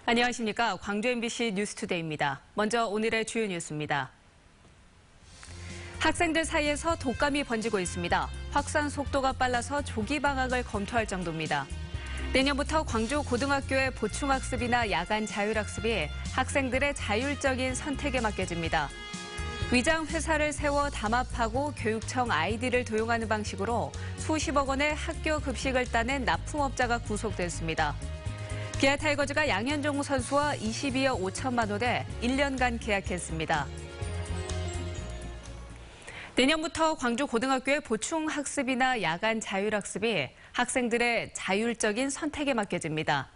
안녕하십니까. 광주 MBC 뉴스투데이입니다. 먼저 오늘의 주요 뉴스입니다. 학생들 사이에서 독감이 번지고 있습니다. 확산 속도가 빨라서 조기 방학을 검토할 정도입니다. 내년부터 광주 고등학교의 보충학습이나 야간 자율학습이 학생들의 자율적인 선택에 맡겨집니다. 위장 회사를 세워 담합하고 교육청 아이디를 도용하는 방식으로 수십억 원의 학교 급식을 따낸 납품업자가 구속됐습니다. 기아 타이거즈가 양현종 선수와 22억 5천만 원에 1년간 계약했습니다. 내년부터 광주 고등학교의 보충학습이나 야간 자율학습이 학생들의 자율적인 선택에 맡겨집니다.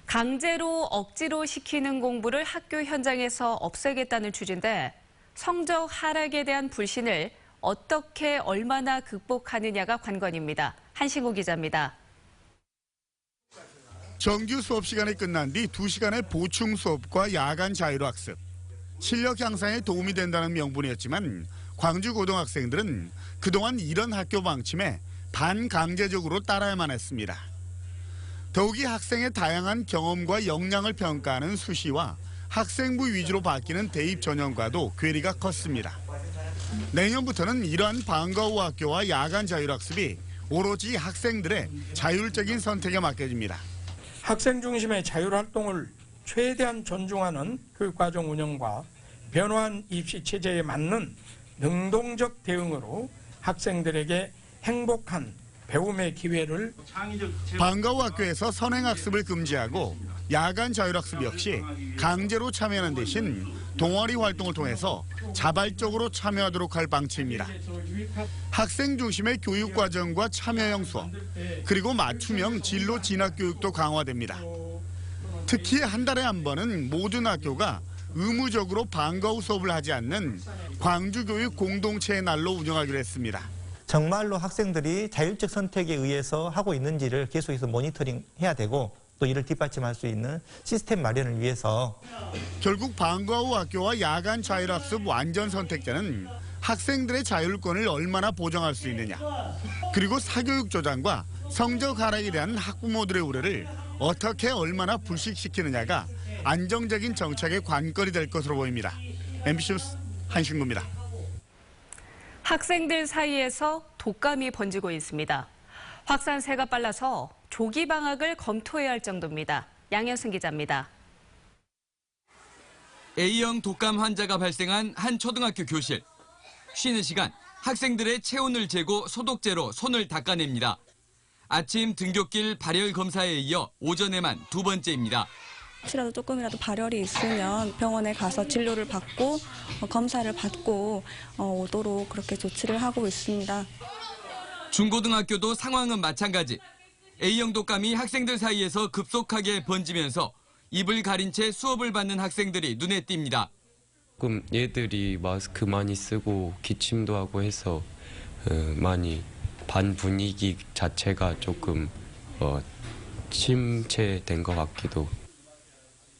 강제로 억지로 시키는 공부를 학교 현장에서 없애겠다는 취지인데 성적 하락에 대한 불신을 어떻게 얼마나 극복하느냐가 관건입니다. 한신구 기자입니다. 정규 수업 시간이 끝난 뒤 2시간의 보충 수업과 야간 자율학습. 실력 향상에 도움이 된다는 명분이었지만 광주 고등학생들은 그동안 이런 학교 방침에 반강제적으로 따라야만 했습니다. 더욱이 학생의 다양한 경험과 역량을 평가하는 수시와 학생부 위주로 바뀌는 대입 전형과도 괴리가 컸습니다. 내년부터는 이러한 방과 후 학교와 야간 자율학습이 오로지 학생들의 자율적인 선택에 맡겨집니다. 학생 중심의 자율활동을 최대한 존중하는 교육과정 운영과 변화한 입시 체제에 맞는 능동적 대응으로 학생들에게 행복한 배움의 기회를 방과 후 학교에서 선행학습을 금지하고 야간 자율학습 역시 강제로 참여하는 대신 동아리 활동을 통해서 자발적으로 참여하도록 할 방침입니다. 학생 중심의 교육과정과 참여형 수업, 그리고 맞춤형 진로 진학 교육도 강화됩니다. 특히 한 달에 한 번은 모든 학교가 의무적으로 방과 후 수업을 하지 않는 광주교육 공동체의 날로 운영하기로 했습니다. 정말로 학생들이 자율적 선택에 의해서 하고 있는지를 계속해서 모니터링해야 되고 또 이를 뒷받침할 수 있는 시스템 마련을 위해서 결국 방과 후 학교와 야간 자율학습 완전 선택자는 학생들의 자율권을 얼마나 보장할 수 있느냐, 그리고 사교육 조장과 성적 하락에 대한 학부모들의 우려를 어떻게 얼마나 불식시키느냐가 안정적인 정책의 관건이 될 것으로 보입니다. MBC 뉴스 한신구입니다. 학생들 사이에서 독감이 번지고 있습니다. 확산세가 빨라서 조기 방학을 검토해야 할 정도입니다. 양현승 기자입니다. A형 독감 환자가 발생한 한 초등학교 교실. 쉬는 시간 학생들의 체온을 재고 소독제로 손을 닦아냅니다. 아침 등굣길 발열 검사에 이어 오전에만 두 번째입니다. 혹시라도 조금이라도 발열이 있으면 병원에 가서 진료를 받고 검사를 받고 오도록 그렇게 조치를 하고 있습니다. 중고등학교도 상황은 마찬가지. A형 독감이 학생들 사이에서 급속하게 번지면서 입을 가린 채 수업을 받는 학생들이 눈에 띕니다. 조금 얘들이 마스크 많이 쓰고 기침도 하고 해서 많이 반 분위기 자체가 조금 침체된 것 같기도.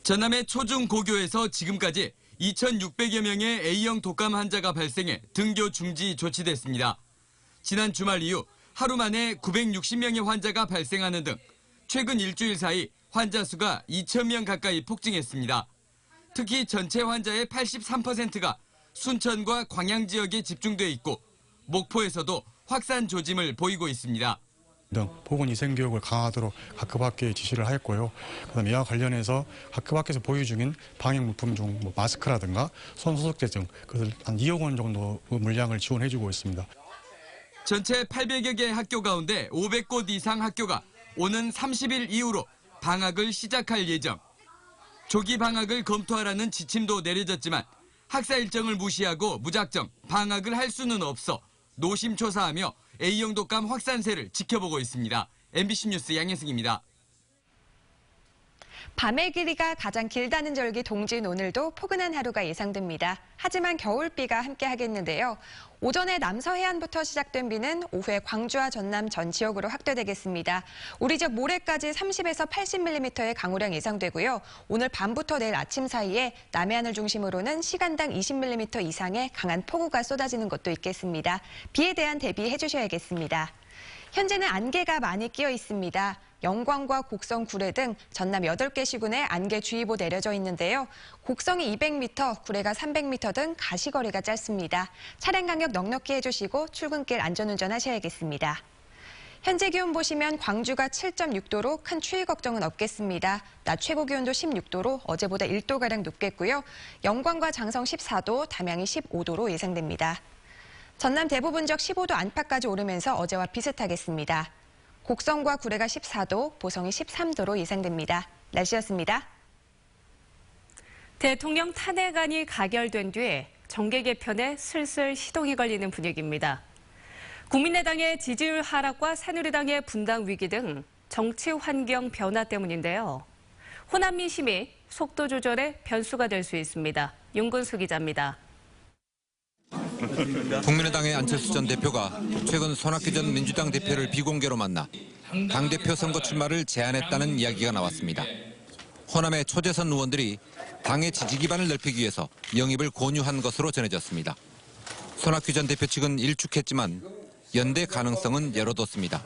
전남의 초중고교에서 지금까지 2,600여 명의 A형 독감 환자가 발생해 등교 중지 조치됐습니다. 지난 주말 이후 하루 만에 960명의 환자가 발생하는 등 최근 일주일 사이 환자 수가 2,000명 가까이 폭증했습니다. 특히 전체 환자의 83%가 순천과 광양 지역에 집중돼 있고 목포에서도 확산 조짐을 보이고 있습니다. 보건위생교육을 강화하도록 각급 학교에 지시를 하였고요. 그다음에 이와 관련해서 각급 학교에서 보유 중인 방역물품 중 마스크라든가 손소독제 등 그것을 한 2억 원 정도 물량을 지원해주고 있습니다. 전체 800여 개 학교 가운데 500곳 이상 학교가 오는 30일 이후로 방학을 시작할 예정. 조기 방학을 검토하라는 지침도 내려졌지만 학사 일정을 무시하고 무작정 방학을 할 수는 없어 노심초사하며 A형 독감 확산세를 지켜보고 있습니다. MBC 뉴스 양현승입니다. 밤의 길이가 가장 길다는 절기 동지인 오늘도 포근한 하루가 예상됩니다. 하지만 겨울비가 함께하겠는데요. 오전에 남서 해안부터 시작된 비는 오후에 광주와 전남 전 지역으로 확대되겠습니다. 우리 지역 모레까지 30에서 80mm의 강우량 예상되고요. 오늘 밤부터 내일 아침 사이에 남해안을 중심으로는 시간당 20mm 이상의 강한 폭우가 쏟아지는 곳도 있겠습니다. 비에 대한 대비해 주셔야겠습니다. 현재는 안개가 많이 끼어 있습니다. 영광과 곡성, 구례 등 전남 8개 시군에 안개주의보 내려져 있는데요. 곡성이 200m, 구례가 300m 등 가시거리가 짧습니다. 차량 간격 넉넉히 해주시고 출근길 안전운전 하셔야겠습니다. 현재 기온 보시면 광주가 7.6도로 큰 추위 걱정은 없겠습니다. 낮 최고 기온도 16도로 어제보다 1도가량 높겠고요. 영광과 장성 14도, 담양이 15도로 예상됩니다. 전남 대부분 지역 15도 안팎까지 오르면서 어제와 비슷하겠습니다. 곡성과 구례가 14도, 보성이 13도로 예상됩니다. 날씨였습니다. 대통령 탄핵안이 가결된 뒤에 정계 개편에 슬슬 시동이 걸리는 분위기입니다. 국민의당의 지지율 하락과 새누리당의 분당 위기 등 정치 환경 변화 때문인데요. 호남 민심이 속도 조절의 변수가 될 수 있습니다. 윤근수 기자입니다. 국민의당의 안철수 전 대표가 최근 손학규 전 민주당 대표를 비공개로 만나 당대표 선거 출마를 제안했다는 이야기가 나왔습니다. 호남의 초재선 의원들이 당의 지지 기반을 넓히기 위해서 영입을 권유한 것으로 전해졌습니다. 손학규 전 대표 측은 일축했지만 연대 가능성은 열어뒀습니다.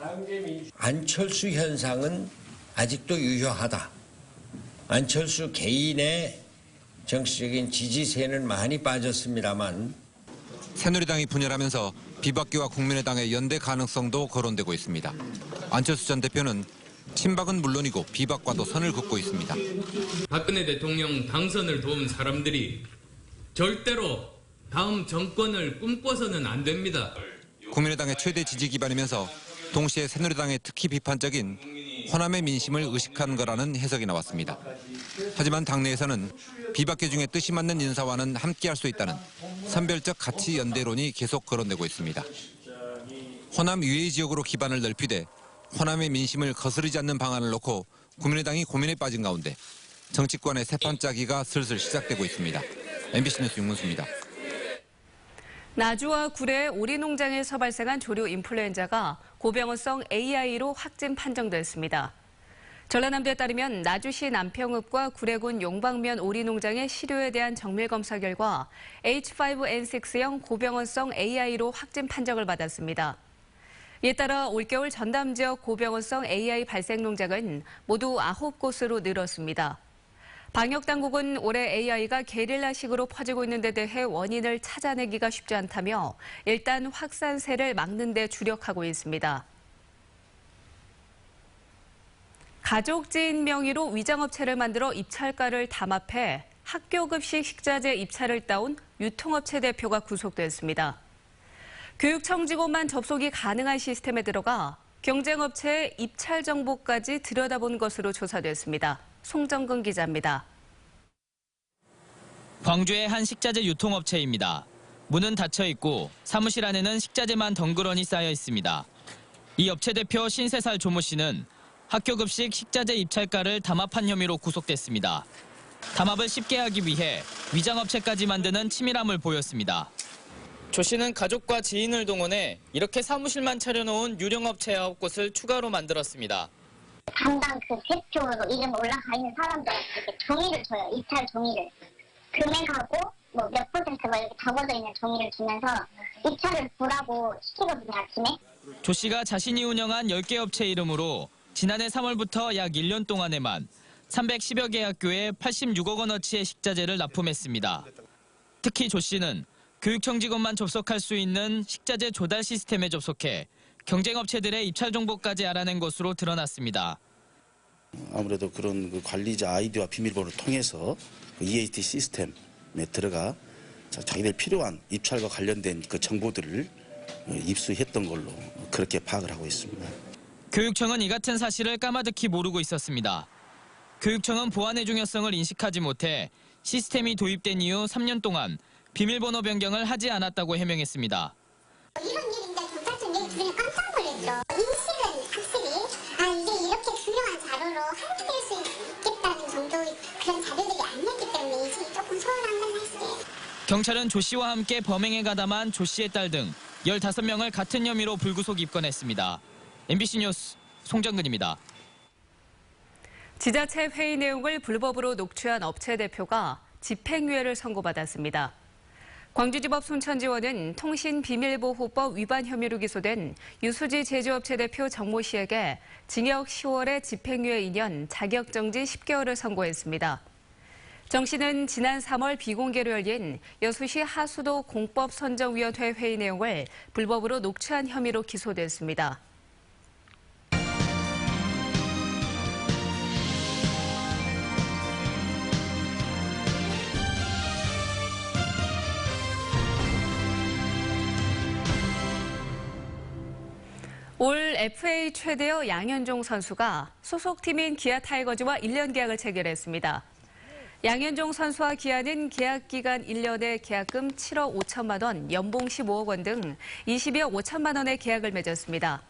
안철수 현상은 아직도 유효하다. 안철수 개인의 정치적인 지지세는 많이 빠졌습니다만 새누리당이 분열하면서 비박계와 국민의당의 연대 가능성도 거론되고 있습니다. 안철수 전 대표는 친박은 물론이고 비박과도 선을 긋고 있습니다. 박근혜 대통령 당선을 도운 사람들이 절대로 다음 정권을 꿈꿔서는 안 됩니다. 국민의당의 최대 지지 기반이면서 동시에 새누리당의 특히 비판적인 호남의 민심을 의식한 거라는 해석이 나왔습니다. 하지만 당내에서는 비박계 중에 뜻이 맞는 인사와는 함께할 수 있다는 선별적 가치 연대론이 계속 거론되고 있습니다. 호남 유해 지역으로 기반을 넓히되 호남의 민심을 거스르지 않는 방안을 놓고 국민의당이 고민에 빠진 가운데 정치권의 새판짜기가 슬슬 시작되고 있습니다. MBC 뉴스 윤문수입니다. 나주와 구례 오리농장에서 발생한 조류 인플루엔자가 고병원성 AI로 확진 판정됐습니다. 전라남도에 따르면 나주시 남평읍과 구례군 용방면 오리농장의 시료에 대한 정밀검사 결과 H5N6형 고병원성 AI로 확진 판정을 받았습니다. 이에 따라 올겨울 전남 지역 고병원성 AI 발생 농장은 모두 9곳으로 늘었습니다. 방역당국은 올해 AI가 게릴라식으로 퍼지고 있는 데 대해 원인을 찾아내기가 쉽지 않다며 일단 확산세를 막는 데 주력하고 있습니다. 가족지인 명의로 위장업체를 만들어 입찰가를 담합해 학교급식 식자재 입찰을 따온 유통업체 대표가 구속됐습니다. 교육청 직원만 접속이 가능한 시스템에 들어가 경쟁업체의 입찰 정보까지 들여다본 것으로 조사됐습니다. 송정근 기자입니다. 광주의 한 식자재 유통업체입니다. 문은 닫혀 있고 사무실 안에는 식자재만 덩그러니 쌓여 있습니다. 이 업체 대표 신세살 조모 씨는 학교급식 식자재 입찰가를 담합한 혐의로 구속됐습니다. 담합을 쉽게 하기 위해 위장업체까지 만드는 치밀함을 보였습니다. 조 씨는 가족과 지인을 동원해 이렇게 사무실만 차려놓은 유령업체 9곳을 추가로 만들었습니다. 담당 그 대표로 이름 올라가 있는 사람들한테 종이를 줘요. 입찰 종이를. 금액하고 뭐 몇 퍼센트 뭐 이렇게 적어져 있는 종이를 주면서 입찰을 보라고 시키거든요, 아침에. 조 씨가 자신이 운영한 10개 업체 이름으로 지난해 3월부터 약 1년 동안에만 310여 개 학교에 86억 원어치의 식자재를 납품했습니다. 특히 조 씨는 교육청 직원만 접속할 수 있는 식자재 조달 시스템에 접속해 경쟁업체들의 입찰 정보까지 알아낸 것으로 드러났습니다. 아무래도 그런 그 관리자 아이디와 비밀번호를 통해서 그 EAT 시스템에 들어가 자기들 필요한 입찰과 관련된 그 정보들을 입수했던 걸로 그렇게 파악을 하고 있습니다. 교육청은 이 같은 사실을 까마득히 모르고 있었습니다. 교육청은 보안의 중요성을 인식하지 못해 시스템이 도입된 이후 3년 동안 비밀번호 변경을 하지 않았다고 해명했습니다. 이런 일인데 경찰청 얘기 들으니 깜짝 놀랐죠. 인식은 확실히 이게 이렇게 중요한 자료로 함께할 수 있겠다는 정도의 그런 자료들이 아니었기 때문에 인식이 조금 소홀한 건 사실이에요. 경찰은 조 씨와 함께 범행에 가담한 조 씨의 딸 등 15명을 같은 혐의로 불구속 입건했습니다. MBC 뉴스 송정근입니다. 지자체 회의 내용을 불법으로 녹취한 업체 대표가 집행유예를 선고받았습니다. 광주지법 순천지원은 통신비밀보호법 위반 혐의로 기소된 유수지 제조업체 대표 정모 씨에게 징역 10월에 집행유예 2년, 자격정지 10개월을 선고했습니다. 정 씨는 지난 3월 비공개로 열린 여수시 하수도 공법선정위원회 회의 내용을 불법으로 녹취한 혐의로 기소됐습니다. 올 FA 최대어 양현종 선수가 소속팀인 기아 타이거즈와 1년 계약을 체결했습니다. 양현종 선수와 기아는 계약 기간 1년에 계약금 7억 5천만 원, 연봉 15억 원 등 22억 5천만 원의 계약을 맺었습니다.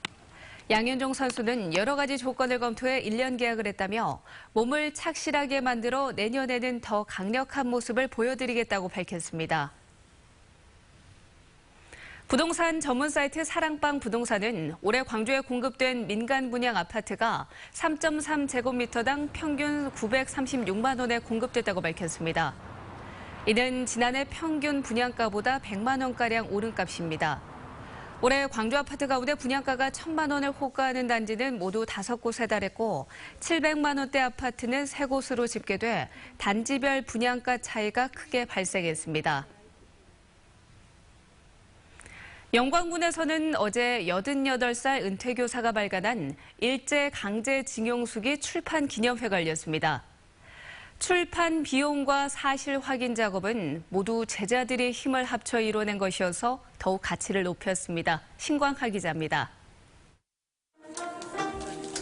양현종 선수는 여러 가지 조건을 검토해 1년 계약을 했다며 몸을 착실하게 만들어 내년에는 더 강력한 모습을 보여드리겠다고 밝혔습니다. 부동산 전문 사이트 사랑방 부동산은 올해 광주에 공급된 민간 분양 아파트가 3.3제곱미터당 평균 936만 원에 공급됐다고 밝혔습니다. 이는 지난해 평균 분양가보다 100만 원가량 오른 값입니다. 올해 광주 아파트 가운데 분양가가 1,000만 원을 호가하는 단지는 모두 5곳에 달했고 700만 원대 아파트는 3곳으로 집계돼 단지별 분양가 차이가 크게 발생했습니다. 영광군에서는 어제 88살 은퇴교사가 발간한 일제강제징용수기 출판 기념회가 열렸습니다. 출판 비용과 사실 확인 작업은 모두 제자들이 힘을 합쳐 이뤄낸 것이어서 더욱 가치를 높였습니다. 신광하 기자입니다.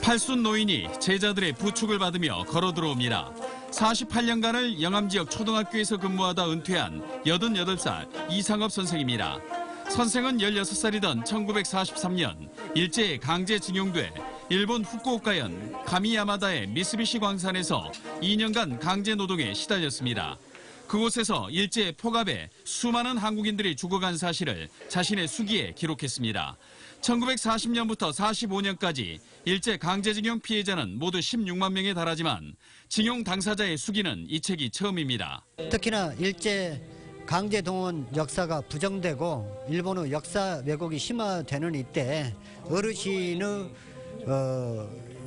팔순 노인이 제자들의 부축을 받으며 걸어 들어옵니다. 48년간을 영암 지역 초등학교에서 근무하다 은퇴한 88살 이상업 선생입니다. 선생은 16살이던 1943년 일제에 강제징용돼 일본 후쿠오카현 가미야마다의 미쓰비시 광산에서 2년간 강제노동에 시달렸습니다. 그곳에서 일제 포갑에 수많은 한국인들이 죽어간 사실을 자신의 수기에 기록했습니다. 1940년부터 45년까지 일제 강제징용 피해자는 모두 16만 명에 달하지만 징용 당사자의 수기는 이 책이 처음입니다. 특히나 일제 강제동원 역사가 부정되고 일본의 역사 왜곡이 심화되는 이때 어르신의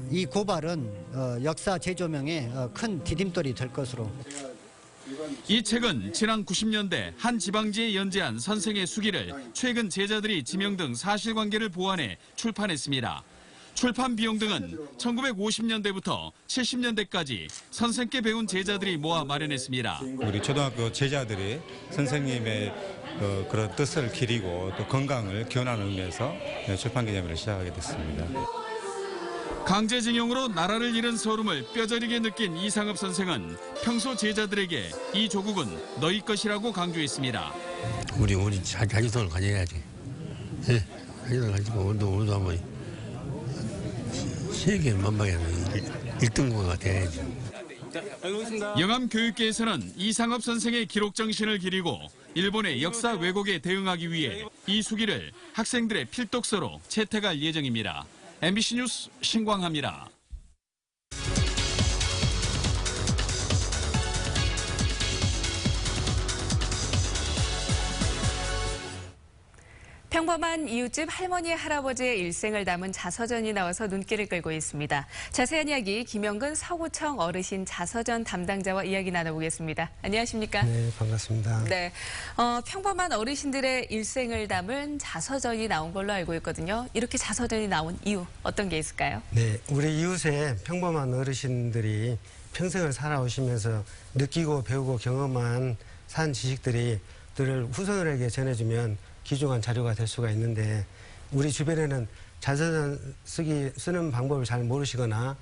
이 고발은 역사 재조명에 큰 디딤돌이 될 것으로. 이 책은 지난 90년대 한 지방지에 연재한 선생의 수기를 최근 제자들이 지명 등 사실관계를 보완해 출판했습니다. 출판 비용 등은 1950년대부터 70년대까지 선생께 배운 제자들이 모아 마련했습니다. 우리 초등학교 제자들이 선생님의 그런 뜻을 기리고 또 건강을 기원하는 의미에서 출판 기념회를 시작하게 됐습니다. 강제징용으로 나라를 잃은 서름을 뼈저리게 느낀 이상업 선생은 평소 제자들에게 이 조국은 너희 것이라고 강조했습니다. 우리 자기 돈을 가져야지. 네, 자기 돈을 가지고 오늘도 한번 세계 만방에 1등국가 돼야지. 영암 교육계에서는 이상업 선생의 기록 정신을 기리고 일본의 역사 왜곡에 대응하기 위해 이 수기를 학생들의 필독서로 채택할 예정입니다. MBC 뉴스 신광하입니다. 평범한 이웃집 할머니 할아버지의 일생을 담은 자서전이 나와서 눈길을 끌고 있습니다. 자세한 이야기 김영근 서구청 어르신 자서전 담당자와 이야기 나눠보겠습니다. 안녕하십니까? 네, 반갑습니다. 네, 평범한 어르신들의 일생을 담은 자서전이 나온 걸로 알고 있거든요. 이렇게 자서전이 나온 이유 어떤 게 있을까요? 네, 우리 이웃의 평범한 어르신들이 평생을 살아오시면서 느끼고 배우고 경험한 산 지식들이 늘 후손들에게 전해주면 귀중한 자료가 될 수가 있는데 우리 주변에는 자서전 쓰는 방법을 잘 모르시거나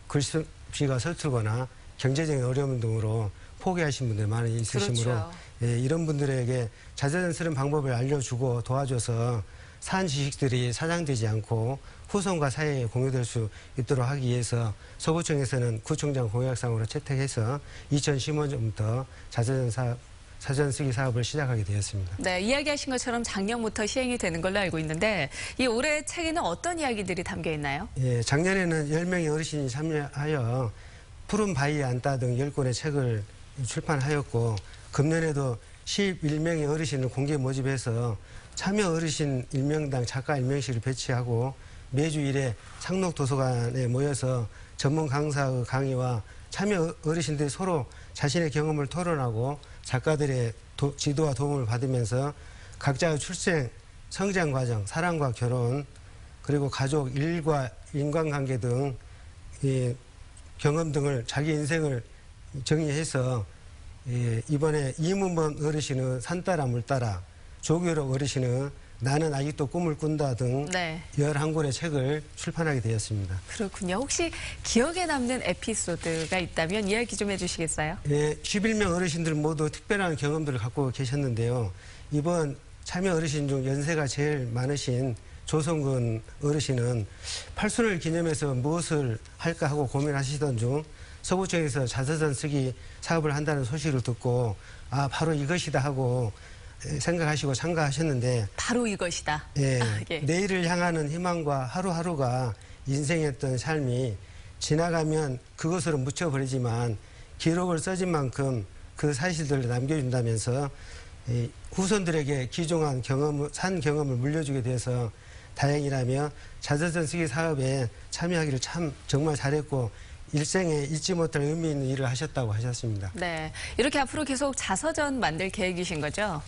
글씨가 서툴거나 경제적인 어려움 등으로 포기하신 분들 많이 있으시므로 그렇죠. 이런 분들에게 자서전 쓰는 방법을 알려주고 도와줘서 산 지식들이 사장되지 않고 후손과 사회에 공유될 수 있도록 하기 위해서 서구청에서는 구청장 공약상으로 채택해서 2015년부터 자서전 쓰기 사업을 시작하게 되었습니다. 네, 이야기하신 것처럼 작년부터 시행이 되는 걸로 알고 있는데 이 올해 책에는 어떤 이야기들이 담겨 있나요? 예, 작년에는 10명의 어르신이 참여하여 푸른 바위에 앉다 등 10권의 책을 출판하였고 금년에도 11명의 어르신을 공개 모집해서 참여 어르신 1명당 작가 1명씩을 배치하고 매주 1회 상록도서관에 모여서 전문 강사의 강의와 참여 어르신들이 서로 자신의 경험을 토론하고 작가들의 지도와 도움을 받으면서 각자의 출생, 성장 과정, 사랑과 결혼, 그리고 가족, 일과 인간관계 등 경험 등을 자기 인생을 정리해서 이번에 이문범 어르신의 산따라 물따라, 조규록 어르신의 나는 아직도 꿈을 꾼다 등 11권의 책을 출판하게 되었습니다. 그렇군요. 혹시 기억에 남는 에피소드가 있다면 이야기 좀 해주시겠어요? 네, 11명 어르신들 모두 특별한 경험들을 갖고 계셨는데요. 이번 참여 어르신 중 연세가 제일 많으신 조성근 어르신은 팔순을 기념해서 무엇을 할까 하고 고민하시던 중 서구청에서 자서전 쓰기 사업을 한다는 소식을 듣고 아 바로 이것이다 하고 생각하시고 참가하셨는데 바로 이것이다. 예, 내일을 향하는 희망과 하루하루가 인생이었던 삶이 지나가면 그것으로 묻혀버리지만 기록을 써진 만큼 그 사실들을 남겨준다면서 후손들에게 귀중한 산 경험을 물려주게 돼서 다행이라며 자서전 쓰기 사업에 참여하기를 참 정말 잘했고 일생에 잊지 못할 의미 있는 일을 하셨다고 하셨습니다. 네, 이렇게 앞으로 계속 자서전 만들 계획이신 거죠?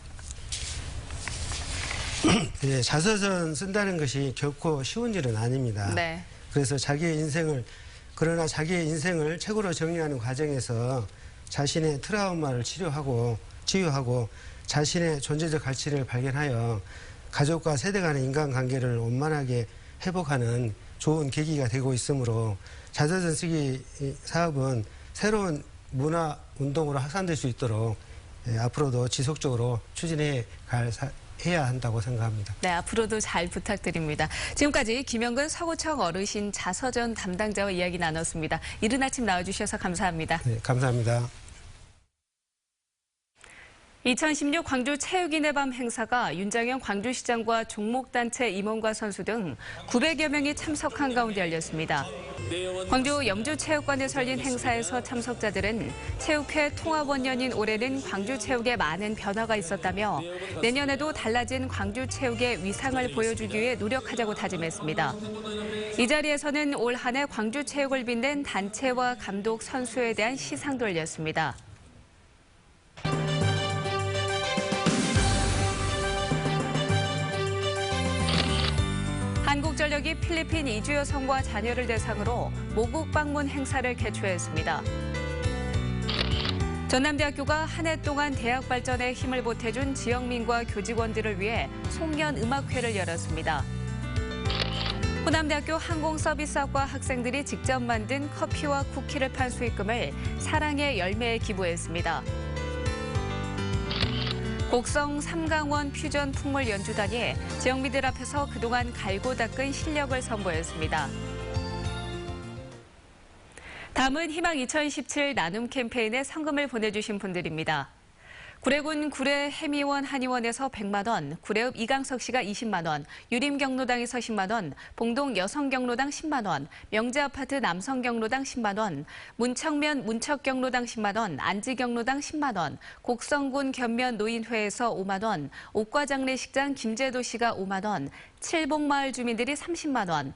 네, 자서전 쓴다는 것이 결코 쉬운 일은 아닙니다. 네. 그래서 자기의 인생을 책으로 정리하는 과정에서 자신의 트라우마를 치유하고 자신의 존재적 가치를 발견하여 가족과 세대 간의 인간관계를 원만하게 회복하는 좋은 계기가 되고 있으므로 자서전 쓰기 사업은 새로운 문화 운동으로 확산될 수 있도록 앞으로도 지속적으로 해야 한다고 생각합니다. 네, 앞으로도 잘 부탁드립니다. 지금까지 김영근 서구청 어르신 자서전 담당자와 이야기 나눴습니다. 이른 아침 나와주셔서 감사합니다. 네, 감사합니다. 2016 광주 체육인의 밤 행사가 윤장현 광주시장과 종목단체 임원과 선수 등 900여 명이 참석한 가운데 열렸습니다. 광주 염주체육관에 열린 행사에서 참석자들은 체육회 통합원년인 올해는 광주체육에 많은 변화가 있었다며 내년에도 달라진 광주체육의 위상을 보여주기 위해 노력하자고 다짐했습니다. 이 자리에서는 올 한 해 광주체육을 빛낸 단체와 감독, 선수에 대한 시상도 열렸습니다. 한국전력이 필리핀 이주 여성과 자녀를 대상으로 모국 방문 행사를 개최했습니다. 전남대학교가 한 해 동안 대학 발전에 힘을 보태준 지역민과 교직원들을 위해 송년 음악회를 열었습니다. 호남대학교 항공서비스학과 학생들이 직접 만든 커피와 쿠키를 판 수익금을 사랑의 열매에 기부했습니다. 곡성 삼강원 퓨전 풍물 연주단이 지역민들 앞에서 그동안 갈고 닦은 실력을 선보였습니다. 다음은 희망 2017 나눔 캠페인에 성금을 보내주신 분들입니다. 구례군 구례 해미원 한의원에서 100만 원, 구례읍 이강석 씨가 20만 원, 유림경로당에서 10만 원, 봉동 여성경로당 10만 원, 명제아파트 남성경로당 10만 원, 문청면 문척경로당 10만 원, 안지경로당 10만 원, 곡성군 견면 노인회에서 5만 원, 옥과장례식장 김재도 씨가 5만 원, 칠봉마을 주민들이 30만 원,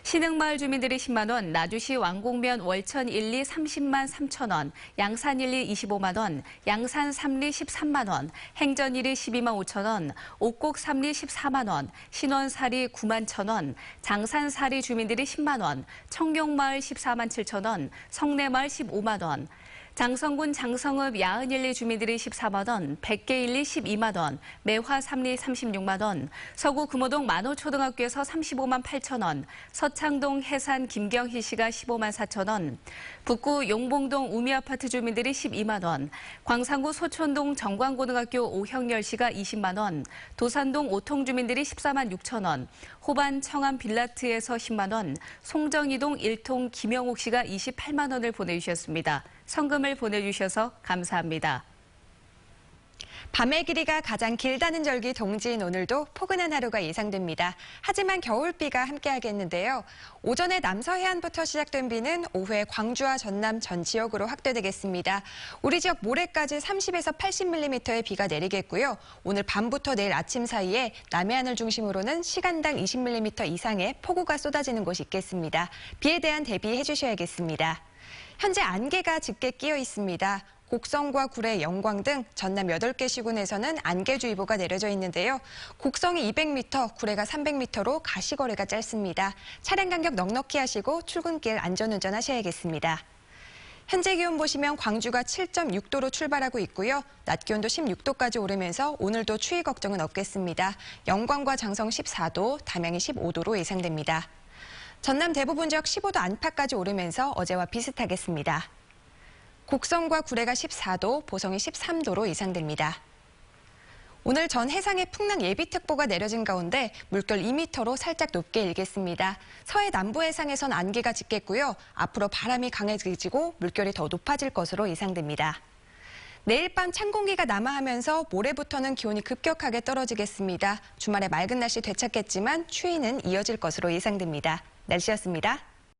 신흥마을 주민들이 10만 원, 나주시 왕곡면 월천 1리 30만 3천 원, 양산 1리 25만 원, 양산 3리 13만 원, 행전 1리 12만 5천 원, 옥곡 3리 14만 원, 신원 4리 9만 1천 원, 장산 4리 주민들이 10만 원, 청룡마을 14만 7천 원, 성내마을 15만 원, 장성군 장성읍 야은 1리 주민들이 14만 원, 백계 1리 12만 원, 매화 3리 36만 원, 서구 금호동 만호초등학교에서 35만 8천 원, 서창동 해산 김경희 씨가 15만 4천 원, 북구 용봉동 우미아파트 주민들이 12만 원, 광산구 소촌동 정광고등학교 오형열 씨가 20만 원, 도산동 오통 주민들이 14만 6천 원, 호반 청암 빌라트에서 10만 원, 송정이동 1통 김영옥 씨가 28만 원을 보내주셨습니다. 성금을 보내주셔서 감사합니다. 밤의 길이가 가장 길다는 절기 동지인 오늘도 포근한 하루가 예상됩니다. 하지만 겨울비가 함께하겠는데요. 오전에 남서 해안부터 시작된 비는 오후에 광주와 전남 전 지역으로 확대되겠습니다. 우리 지역 모레까지 30에서 80mm의 비가 내리겠고요. 오늘 밤부터 내일 아침 사이에 남해안을 중심으로는 시간당 20mm 이상의 폭우가 쏟아지는 곳이 있겠습니다. 비에 대한 대비해 주셔야겠습니다. 현재 안개가 짙게 끼어 있습니다. 곡성과 구례, 영광 등 전남 8개 시군에서는 안개주의보가 내려져 있는데요. 곡성이 200m, 구례가 300m로 가시거리가 짧습니다. 차량 간격 넉넉히 하시고 출근길 안전운전 하셔야겠습니다. 현재 기온 보시면 광주가 7.6도로 출발하고 있고요. 낮 기온도 16도까지 오르면서 오늘도 추위 걱정은 없겠습니다. 영광과 장성 14도, 담양이 15도로 예상됩니다. 전남 대부분 지역 15도 안팎까지 오르면서 어제와 비슷하겠습니다. 곡성과 구례가 14도, 보성이 13도로 예상됩니다. 오늘 전 해상에 풍랑 예비특보가 내려진 가운데 물결 2m로 살짝 높게 일겠습니다. 서해 남부 해상에선 안개가 짙겠고요. 앞으로 바람이 강해지고 물결이 더 높아질 것으로 예상됩니다. 내일 밤 찬 공기가 남하하면서 모레부터는 기온이 급격하게 떨어지겠습니다. 주말에 맑은 날씨 되찾겠지만 추위는 이어질 것으로 예상됩니다. 날씨였습니다.